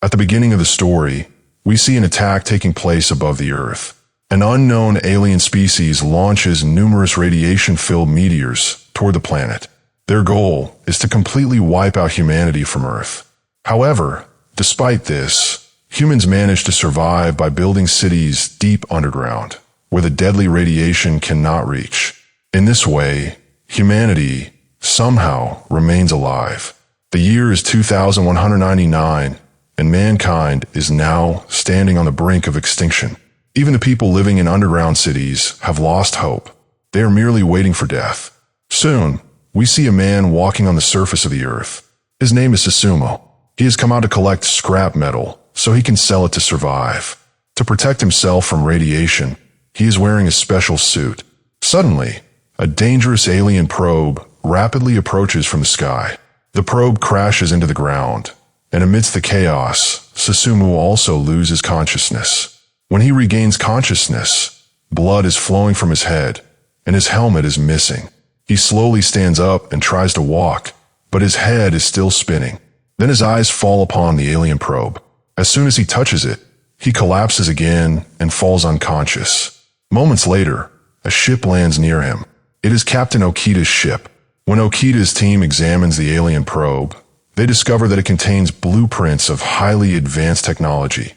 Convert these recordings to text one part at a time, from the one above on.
At the beginning of the story, we see an attack taking place above the Earth. An unknown alien species launches numerous radiation-filled meteors toward the planet. Their goal is to completely wipe out humanity from Earth. However, despite this, humans manage to survive by building cities deep underground, where the deadly radiation cannot reach. In this way, humanity somehow remains alive. The year is 2199, and mankind is now standing on the brink of extinction. Even the people living in underground cities have lost hope. They are merely waiting for death. Soon, we see a man walking on the surface of the Earth. His name is Susumu. He has come out to collect scrap metal so he can sell it to survive. To protect himself from radiation, he is wearing a special suit. Suddenly, a dangerous alien probe rapidly approaches from the sky. The probe crashes into the ground, and amidst the chaos, Susumu also loses consciousness. When he regains consciousness, blood is flowing from his head, and his helmet is missing. He slowly stands up and tries to walk, but his head is still spinning. Then his eyes fall upon the alien probe. As soon as he touches it, he collapses again and falls unconscious. Moments later, a ship lands near him. It is Captain Okita's ship. When Okita's team examines the alien probe, they discover that it contains blueprints of highly advanced technology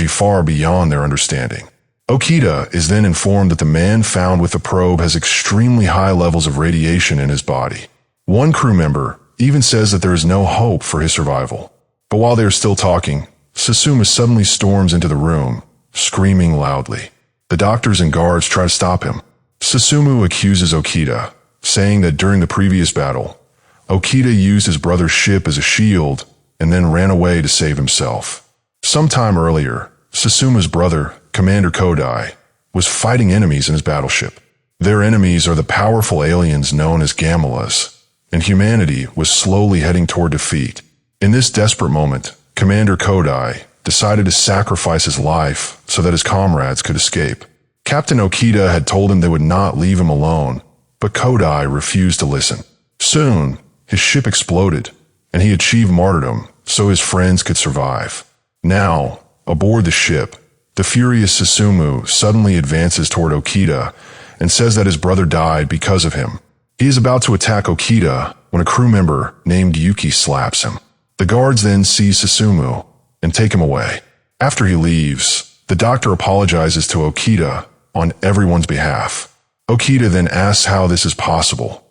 far beyond their understanding. Okita is then informed that the man found with the probe has extremely high levels of radiation in his body. One crew member even says that there is no hope for his survival. But while they are still talking, Susumu suddenly storms into the room, screaming loudly. The doctors and guards try to stop him. Susumu accuses Okita, saying that during the previous battle, Okita used his brother's ship as a shield and then ran away to save himself. Sometime earlier, Susumu's brother, Commander Kodai, was fighting enemies in his battleship. Their enemies are the powerful aliens known as Gamalas, and humanity was slowly heading toward defeat. In this desperate moment, Commander Kodai decided to sacrifice his life so that his comrades could escape. Captain Okita had told him they would not leave him alone, but Kodai refused to listen. Soon, his ship exploded, and he achieved martyrdom so his friends could survive. Now, aboard the ship, the furious Susumu suddenly advances toward Okita and says that his brother died because of him. He is about to attack Okita when a crew member named Yuki slaps him. The guards then seize Susumu and take him away. After he leaves, the doctor apologizes to Okita on everyone's behalf. Okita then asks how this is possible.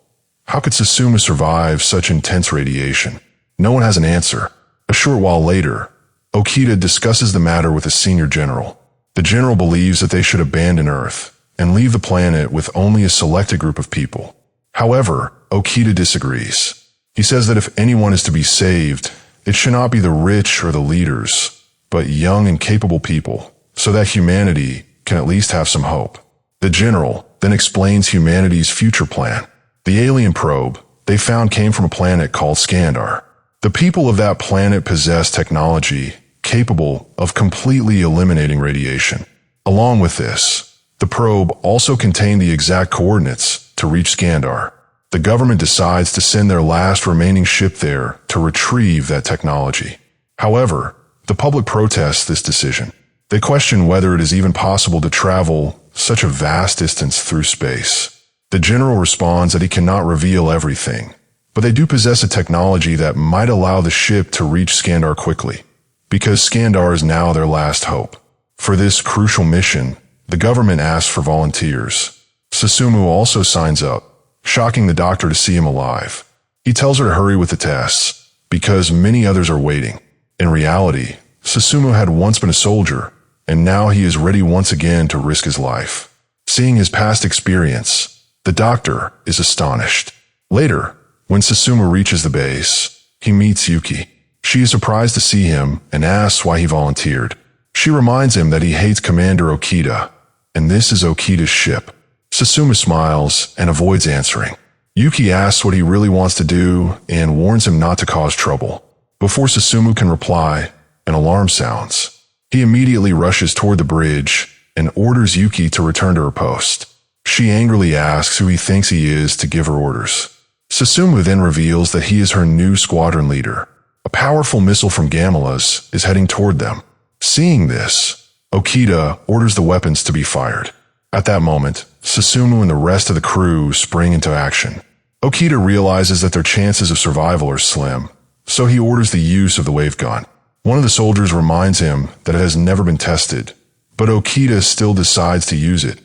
How could Susumu survive such intense radiation? No one has an answer. A short while later, Okita discusses the matter with a senior general. The general believes that they should abandon Earth and leave the planet with only a selected group of people. However, Okita disagrees. He says that if anyone is to be saved, it should not be the rich or the leaders, but young and capable people, so that humanity can at least have some hope. The general then explains humanity's future plan. The alien probe they found came from a planet called Skandar. The people of that planet possess technology capable of completely eliminating radiation. Along with this, the probe also contained the exact coordinates to reach Skandar. The government decides to send their last remaining ship there to retrieve that technology. However, the public protests this decision. They question whether it is even possible to travel such a vast distance through space. The general responds that he cannot reveal everything, but they do possess a technology that might allow the ship to reach Skandar quickly, because Skandar is now their last hope. For this crucial mission, the government asks for volunteers. Susumu also signs up, shocking the doctor to see him alive. He tells her to hurry with the tests, because many others are waiting. In reality, Susumu had once been a soldier, and now he is ready once again to risk his life. Seeing his past experience, the doctor is astonished. Later, when Susumu reaches the base, he meets Yuki. She is surprised to see him and asks why he volunteered. She reminds him that he hates Commander Okita, and this is Okita's ship. Susumu smiles and avoids answering. Yuki asks what he really wants to do and warns him not to cause trouble. Before Susumu can reply, an alarm sounds. He immediately rushes toward the bridge and orders Yuki to return to her post. She angrily asks who he thinks he is to give her orders. Susumu then reveals that he is her new squadron leader. A powerful missile from Gamela's is heading toward them. Seeing this, Okita orders the weapons to be fired. At that moment, Susumu and the rest of the crew spring into action. Okita realizes that their chances of survival are slim, so he orders the use of the wave gun. One of the soldiers reminds him that it has never been tested, but Okita still decides to use it,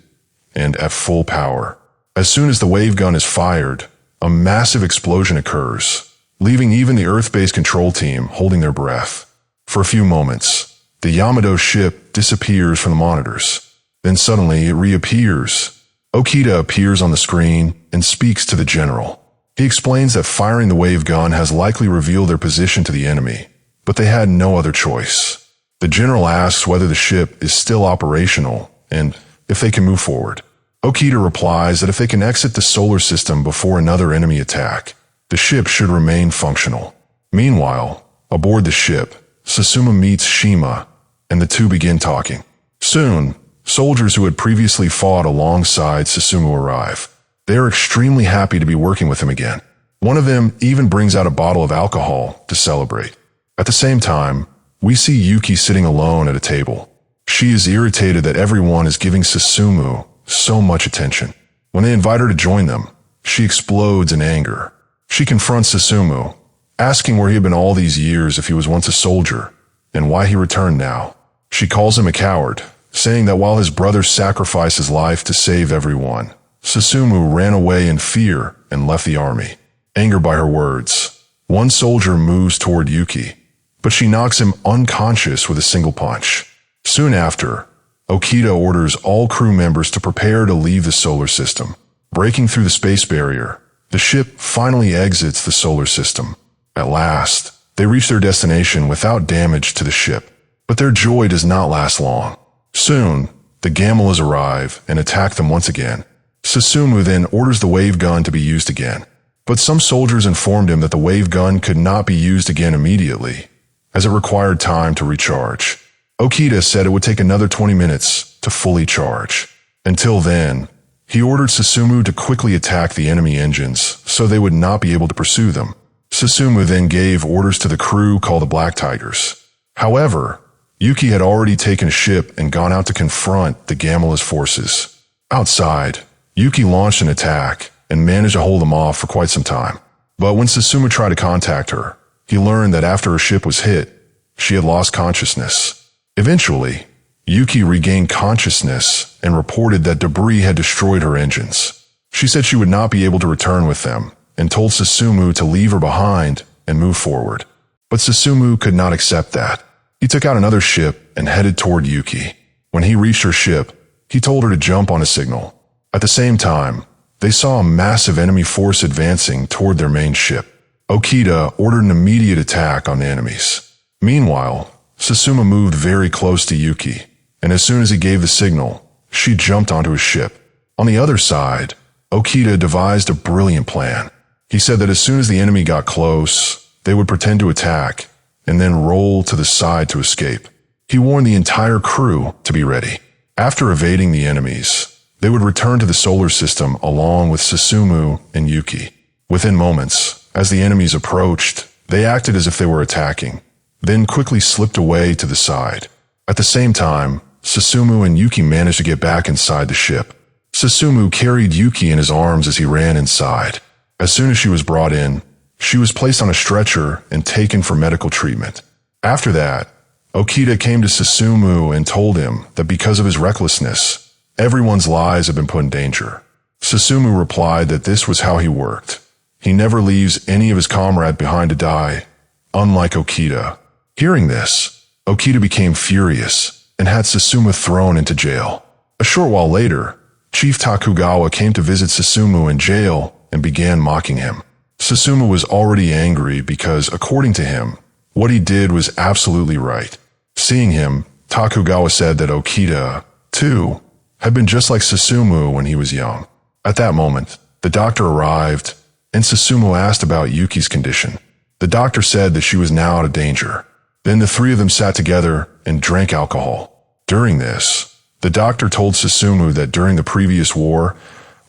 and at full power. As soon as the wave gun is fired, a massive explosion occurs, leaving even the Earth-based control team holding their breath. For a few moments, the Yamato ship disappears from the monitors. Then suddenly it reappears. Okita appears on the screen and speaks to the general. He explains that firing the wave gun has likely revealed their position to the enemy, but they had no other choice. The general asks whether the ship is still operational and if they can move forward. Okita replies that if they can exit the solar system before another enemy attack, the ship should remain functional. Meanwhile, aboard the ship, Susumu meets Shima, and the two begin talking. Soon, soldiers who had previously fought alongside Susumu arrive. They are extremely happy to be working with him again. One of them even brings out a bottle of alcohol to celebrate. At the same time, we see Yuki sitting alone at a table. She is irritated that everyone is giving Susumu so much attention. When they invite her to join them, she explodes in anger. She confronts Susumu, asking where he had been all these years if he was once a soldier, and why he returned now. She calls him a coward, saying that while his brother sacrificed his life to save everyone, Susumu ran away in fear and left the army. Angered by her words, one soldier moves toward Yuki, but she knocks him unconscious with a single punch. Soon after, Okita orders all crew members to prepare to leave the solar system. Breaking through the space barrier, the ship finally exits the solar system. At last, they reach their destination without damage to the ship, but their joy does not last long. Soon, the Gamelas arrive and attack them once again. Susumu then orders the wave gun to be used again, but some soldiers informed him that the wave gun could not be used again immediately, as it required time to recharge. Okita said it would take another 20 minutes to fully charge. Until then, he ordered Susumu to quickly attack the enemy engines so they would not be able to pursue them. Susumu then gave orders to the crew called the Black Tigers. However, Yuki had already taken a ship and gone out to confront the Gamela's forces. Outside, Yuki launched an attack and managed to hold them off for quite some time. But when Susumu tried to contact her, he learned that after her ship was hit, she had lost consciousness. Eventually, Yuki regained consciousness and reported that debris had destroyed her engines. She said she would not be able to return with them and told Susumu to leave her behind and move forward. But Susumu could not accept that. He took out another ship and headed toward Yuki. When he reached her ship, he told her to jump on a signal. At the same time, they saw a massive enemy force advancing toward their main ship. Okita ordered an immediate attack on the enemies. Meanwhile, Susumu moved very close to Yuki, and as soon as he gave the signal, she jumped onto his ship. On the other side, Okita devised a brilliant plan. He said that as soon as the enemy got close, they would pretend to attack, and then roll to the side to escape. He warned the entire crew to be ready. After evading the enemies, they would return to the solar system along with Susumu and Yuki. Within moments, as the enemies approached, they acted as if they were attacking, then quickly slipped away to the side. At the same time, Susumu and Yuki managed to get back inside the ship. Susumu carried Yuki in his arms as he ran inside. As soon as she was brought in, she was placed on a stretcher and taken for medical treatment. After that, Okita came to Susumu and told him that because of his recklessness, everyone's lives had been put in danger. Susumu replied that this was how he worked. He never leaves any of his comrades behind to die, unlike Okita. Hearing this, Okita became furious and had Susumu thrown into jail. A short while later, Chief Takugawa came to visit Susumu in jail and began mocking him. Susumu was already angry because, according to him, what he did was absolutely right. Seeing him, Takugawa said that Okita, too, had been just like Susumu when he was young. At that moment, the doctor arrived, and Susumu asked about Yuki's condition. The doctor said that she was now out of danger. Then the three of them sat together and drank alcohol. During this, the doctor told Susumu that during the previous war,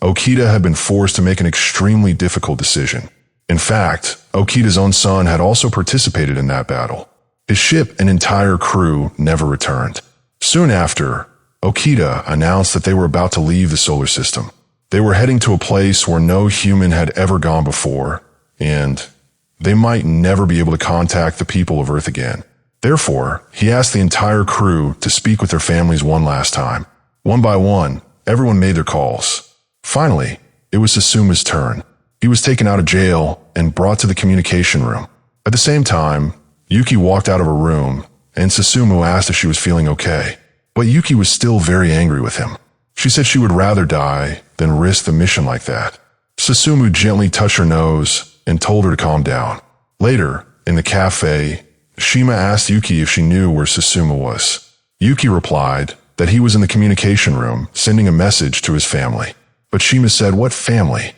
Okita had been forced to make an extremely difficult decision. In fact, Okita's own son had also participated in that battle. His ship and entire crew never returned. Soon after, Okita announced that they were about to leave the solar system. They were heading to a place where no human had ever gone before, and they might never be able to contact the people of Earth again. Therefore, he asked the entire crew to speak with their families one last time. One by one, everyone made their calls. Finally, it was Susumu's turn. He was taken out of jail and brought to the communication room. At the same time, Yuki walked out of her room, and Susumu asked if she was feeling okay. But Yuki was still very angry with him. She said she would rather die than risk the mission like that. Susumu gently touched her nose and told her to calm down. Later, in the cafe, Shima asked Yuki if she knew where Susumu was. Yuki replied that he was in the communication room sending a message to his family. But Shima said, "What family?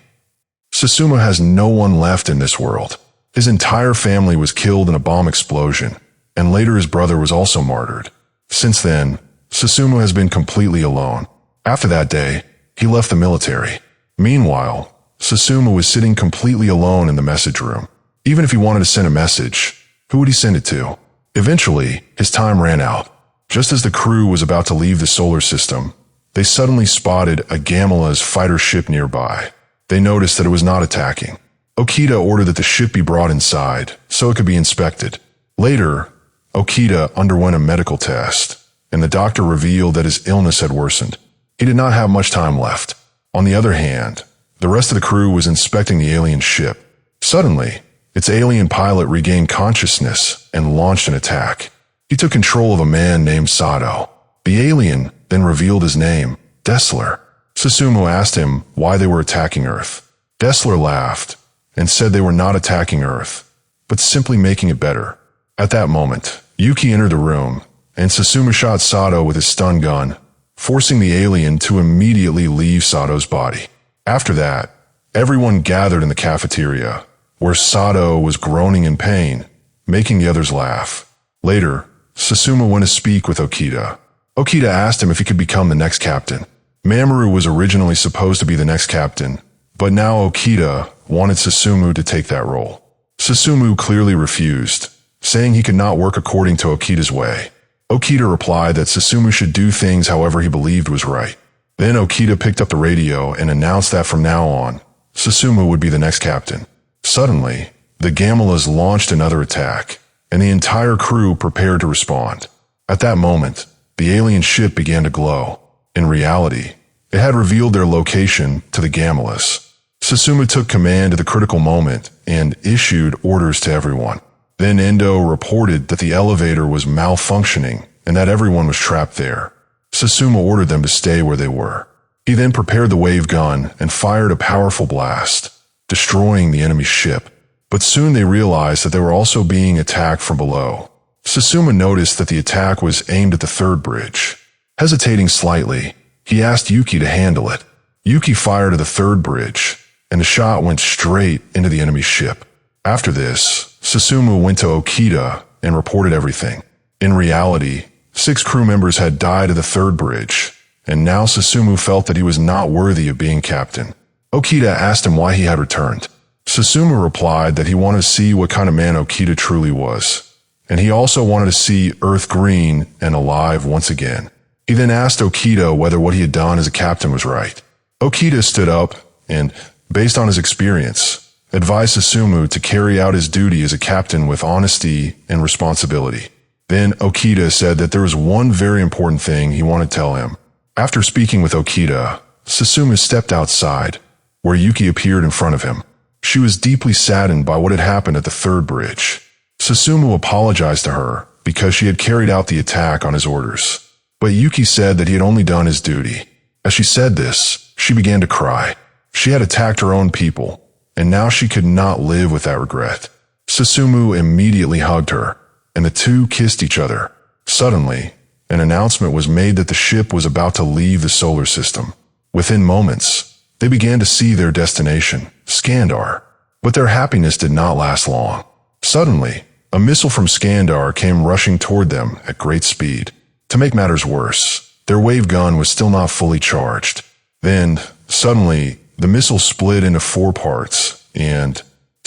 Susumu has no one left in this world. His entire family was killed in a bomb explosion, and later his brother was also martyred. Since then, Susumu has been completely alone. After that day, he left the military. Meanwhile, Susumu was sitting completely alone in the message room. Even if he wanted to send a message, who would he send it to? Eventually, his time ran out. Just as the crew was about to leave the solar system, they suddenly spotted a Gamela's fighter ship nearby. They noticed that it was not attacking. Okita ordered that the ship be brought inside so it could be inspected. Later, Okita underwent a medical test, and the doctor revealed that his illness had worsened. He did not have much time left. On the other hand, the rest of the crew was inspecting the alien ship. Suddenly, its alien pilot regained consciousness and launched an attack. He took control of a man named Sato. The alien then revealed his name, Dessler. Susumu asked him why they were attacking Earth. Dessler laughed and said they were not attacking Earth, but simply making it better. At that moment, Yuki entered the room, and Susumu shot Sato with his stun gun, forcing the alien to immediately leave Sato's body. After that, everyone gathered in the cafeteria, where Sato was groaning in pain, making the others laugh. Later, Susumu went to speak with Okita. Okita asked him if he could become the next captain. Mamoru was originally supposed to be the next captain, but now Okita wanted Susumu to take that role. Susumu clearly refused, saying he could not work according to Okita's way. Okita replied that Susumu should do things however he believed was right. Then Okita picked up the radio and announced that from now on, Susumu would be the next captain. Suddenly, the Gamelas launched another attack, and the entire crew prepared to respond. At that moment, the alien ship began to glow. In reality, it had revealed their location to the Gamelas. Susumu took command at the critical moment and issued orders to everyone. Then Endo reported that the elevator was malfunctioning and that everyone was trapped there. Susumu ordered them to stay where they were. He then prepared the wave gun and fired a powerful blast, destroying the enemy ship. But soon they realized that they were also being attacked from below. Susumu noticed that the attack was aimed at the third bridge. Hesitating slightly, he asked Yuki to handle it. Yuki fired at the third bridge, and the shot went straight into the enemy ship. After this, Susumu went to Okita and reported everything. In reality, 6 crew members had died at the third bridge, and now Susumu felt that he was not worthy of being captain. Okita asked him why he had returned. Susumu replied that he wanted to see what kind of man Okita truly was, and he also wanted to see Earth green and alive once again. He then asked Okita whether what he had done as a captain was right. Okita stood up and, based on his experience, advised Susumu to carry out his duty as a captain with honesty and responsibility. Then Okita said that there was one very important thing he wanted to tell him. After speaking with Okita, Susumu stepped outside, where Yuki appeared in front of him. She was deeply saddened by what had happened at the third bridge. Susumu apologized to her because she had carried out the attack on his orders. But Yuki said that he had only done his duty. As she said this, she began to cry. She had attacked her own people, and now she could not live with that regret. Susumu immediately hugged her, and the two kissed each other. Suddenly, an announcement was made that the ship was about to leave the solar system. Within moments, they began to see their destination, Skandar. But their happiness did not last long. Suddenly, a missile from Skandar came rushing toward them at great speed. To make matters worse, their wave gun was still not fully charged. Then, suddenly, the missile split into 4 parts, and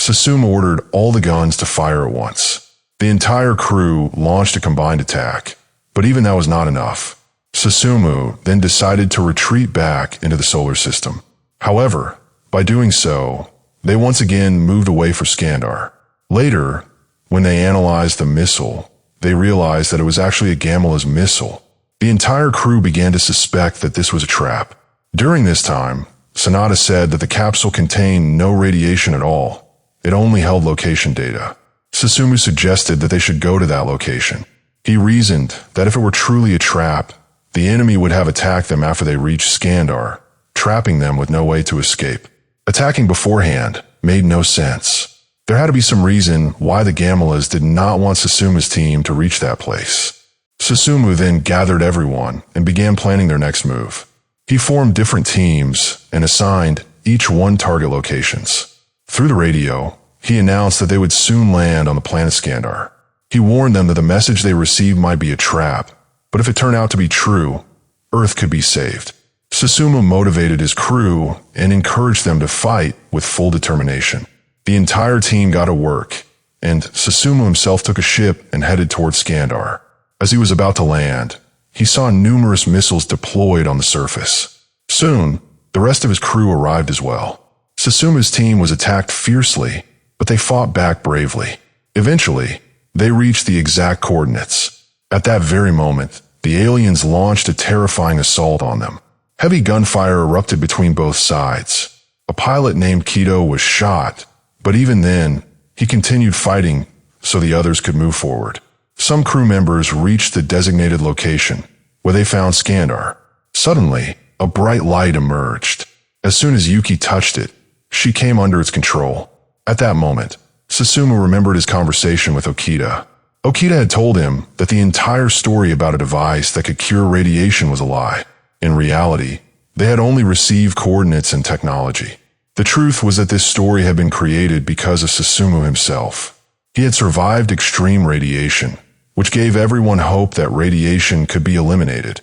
Susumu ordered all the guns to fire at once. The entire crew launched a combined attack, but even that was not enough. Susumu then decided to retreat back into the solar system. However, by doing so, they once again moved away for Skandar. Later, when they analyzed the missile, they realized that it was actually a Gamala's missile. The entire crew began to suspect that this was a trap. During this time, Sanada said that the capsule contained no radiation at all. It only held location data. Susumu suggested that they should go to that location. He reasoned that if it were truly a trap, the enemy would have attacked them after they reached Skandar, trapping them with no way to escape. Attacking beforehand made no sense. There had to be some reason why the Gamalas did not want Susumu's team to reach that place. Susumu then gathered everyone and began planning their next move. He formed different teams and assigned each one target locations. Through the radio, he announced that they would soon land on the planet Skandar. He warned them that the message they received might be a trap, but if it turned out to be true, Earth could be saved. Susumu motivated his crew and encouraged them to fight with full determination. The entire team got to work, and Susumu himself took a ship and headed towards Skandar. As he was about to land, he saw numerous missiles deployed on the surface. Soon, the rest of his crew arrived as well. Susumu's team was attacked fiercely, but they fought back bravely. Eventually, they reached the exact coordinates. At that very moment, the aliens launched a terrifying assault on them. Heavy gunfire erupted between both sides. A pilot named Kido was shot, but even then, he continued fighting so the others could move forward. Some crew members reached the designated location, where they found Skandar. Suddenly, a bright light emerged. As soon as Yuki touched it, she came under its control. At that moment, Susumu remembered his conversation with Okita. Okita had told him that the entire story about a device that could cure radiation was a lie. In reality, they had only received coordinates and technology. The truth was that this story had been created because of Susumu himself. He had survived extreme radiation, which gave everyone hope that radiation could be eliminated,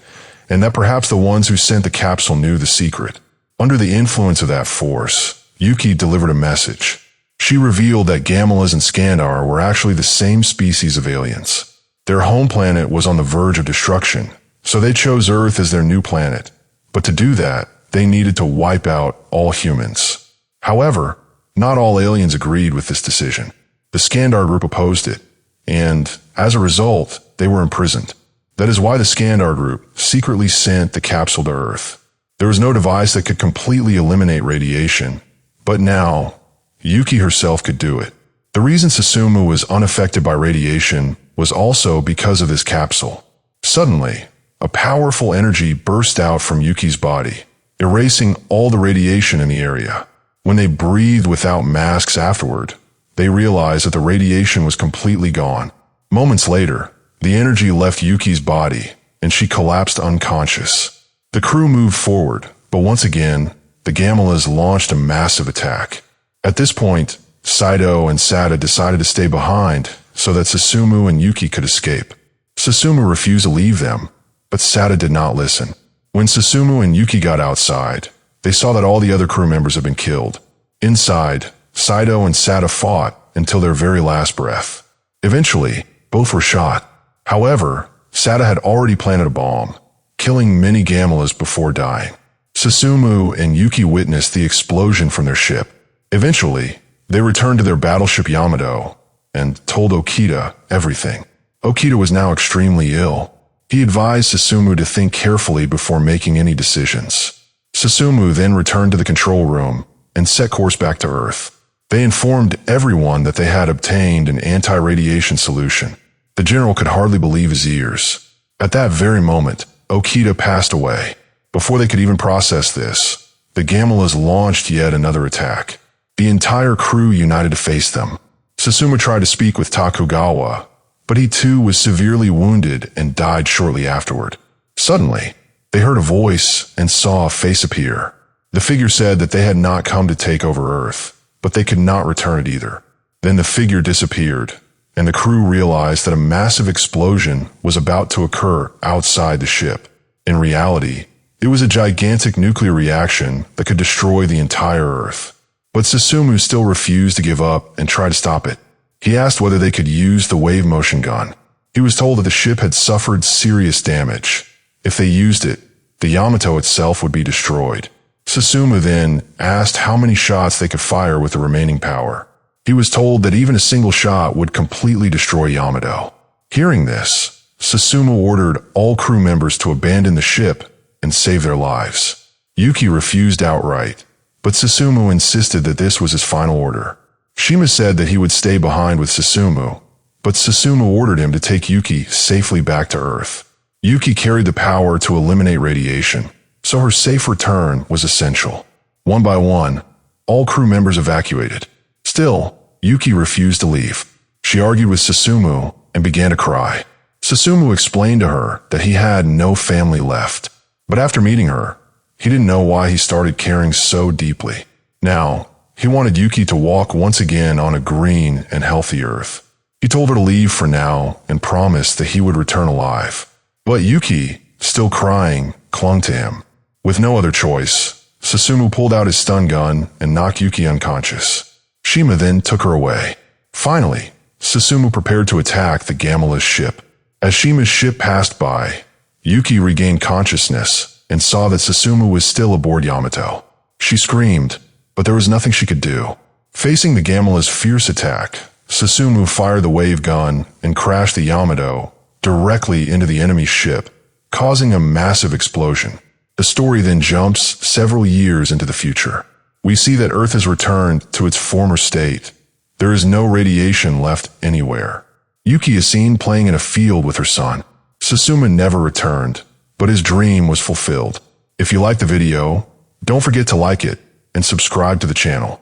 and that perhaps the ones who sent the capsule knew the secret. Under the influence of that force, Yuki delivered a message. She revealed that Gamalas and Skandar were actually the same species of aliens. Their home planet was on the verge of destruction, so they chose Earth as their new planet. But to do that, they needed to wipe out all humans. However, not all aliens agreed with this decision. The Skandar group opposed it, and as a result, they were imprisoned. That is why the Skandar group secretly sent the capsule to Earth. There was no device that could completely eliminate radiation, but now, Yuki herself could do it. The reason Susumu was unaffected by radiation was also because of this capsule. Suddenly, a powerful energy burst out from Yuki's body, erasing all the radiation in the area. When they breathed without masks afterward, they realized that the radiation was completely gone. Moments later, the energy left Yuki's body, and she collapsed unconscious. The crew moved forward, but once again, the Gamalas launched a massive attack. At this point, Saito and Sada decided to stay behind so that Susumu and Yuki could escape. Susumu refused to leave them, but Sada did not listen. When Susumu and Yuki got outside, they saw that all the other crew members had been killed. Inside, Saito and Sada fought until their very last breath. Eventually, both were shot. However, Sada had already planted a bomb, killing many Gamalas before dying. Susumu and Yuki witnessed the explosion from their ship. Eventually, they returned to their battleship Yamato and told Okita everything. Okita was now extremely ill. He advised Susumu to think carefully before making any decisions. Susumu then returned to the control room and set course back to Earth. They informed everyone that they had obtained an anti-radiation solution. The general could hardly believe his ears. At that very moment, Okita passed away. Before they could even process this, the Gamalas launched yet another attack. The entire crew united to face them. Susumu tried to speak with Takugawa, but he too was severely wounded and died shortly afterward. Suddenly, they heard a voice and saw a face appear. The figure said that they had not come to take over Earth, but they could not return it either. Then the figure disappeared, and the crew realized that a massive explosion was about to occur outside the ship. In reality, it was a gigantic nuclear reaction that could destroy the entire Earth. But Susumu still refused to give up and try to stop it. He asked whether they could use the wave motion gun. He was told that the ship had suffered serious damage. If they used it, the Yamato itself would be destroyed. Susumu then asked how many shots they could fire with the remaining power. He was told that even a single shot would completely destroy Yamato. Hearing this, Susumu ordered all crew members to abandon the ship and save their lives. Yuki refused outright, but Susumu insisted that this was his final order. Shima said that he would stay behind with Susumu, but Susumu ordered him to take Yuki safely back to Earth. Yuki carried the power to eliminate radiation, so her safe return was essential. One by one, all crew members evacuated. Still, Yuki refused to leave. She argued with Susumu and began to cry. Susumu explained to her that he had no family left, but after meeting her, he didn't know why he started caring so deeply. Now, he wanted Yuki to walk once again on a green and healthy Earth. He told her to leave for now and promised that he would return alive. But Yuki, still crying, clung to him. With no other choice, Susumu pulled out his stun gun and knocked Yuki unconscious. Shima then took her away. Finally, Susumu prepared to attack the Gamela's ship. As Shima's ship passed by, Yuki regained consciousness and saw that Susumu was still aboard Yamato. She screamed, but there was nothing she could do. Facing the Gamela's fierce attack, Susumu fired the wave gun and crashed the Yamato directly into the enemy's ship, causing a massive explosion. The story then jumps several years into the future. We see that Earth has returned to its former state. There is no radiation left anywhere. Yuki is seen playing in a field with her son. Susumu never returned, but his dream was fulfilled. If you liked the video, don't forget to like it and subscribe to the channel.